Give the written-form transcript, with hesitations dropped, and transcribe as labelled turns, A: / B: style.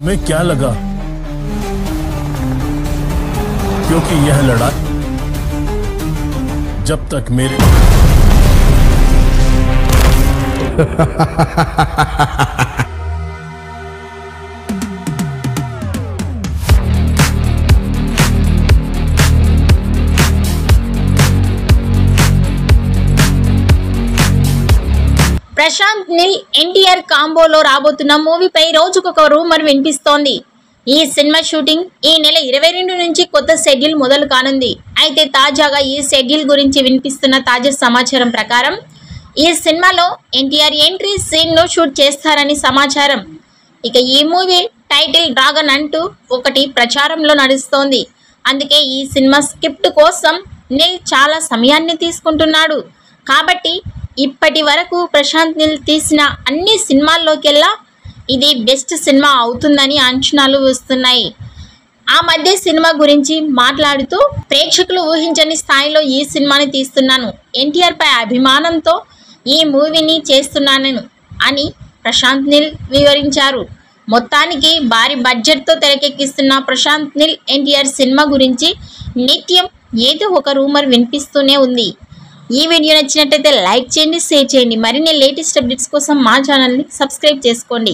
A: मैं क्या लगा क्योंकि यह लड़ाई जब तक मेरे
B: ప్రశాంత్ నీల్ ఎన్టీఆర్ కాంబోలో రాబోతున్న మూవీపై రోజుకొక రూమర్ వినిపిస్తోంది. ఈ సినిమా షూటింగ్ ఈ నెల 22 నుంచి కొత్త షెడ్యూల్ మొదలు కానుంది. అయితే తాజాగా ఈ షెడ్యూల్ గురించి వినిపిస్తున్న తాజా సమాచారం ప్రకారం ఈ సినిమాలో ఎన్టీఆర్ ఎంట్రీ సీన్ను షూట్ చేస్తారని సమాచారం. ఇక ఈ మూవీ టైటిల్ డ్రాగన్ అంటూ ఒకటి ప్రచారంలో నడుస్తోంది. అందుకే ఈ సినిమా స్క్రిప్ట్ కోసం నీల్ చాలా సమయాన్ని తీసుకుంటున్నాడు. కాబట్టి ఇప్పటి వరకు ప్రశాంత్ నీల్ తీసిన అన్ని సినిమాల్లోకెల్లా ఇది బెస్ట్ సినిమా అవుతుందని అంచనాలు వస్తున్నాయి. ఆ మధ్య సినిమా గురించి మాట్లాడుతూ ప్రేక్షకులు ఊహించని స్థాయిలో ఈ సినిమాని తీస్తున్నాను, ఎన్టీఆర్పై అభిమానంతో ఈ మూవీని చేస్తున్నాను అని ప్రశాంత్ నీల్ వివరించారు. మొత్తానికి భారీ బడ్జెట్తో తెరకెక్కిస్తున్న ప్రశాంత్ నీల్ ఎన్టీఆర్ సినిమా గురించి నిత్యం ఏదో ఒక రూమర్ వినిపిస్తూనే ఉంది. ఈ వీడియో నచ్చినట్టయితే లైక్ చేయండి, షేర్ చేయండి. మరిన్ని లేటెస్ట్ అప్డేట్స్ కోసం మా ఛానల్ని సబ్స్క్రైబ్ చేసుకోండి.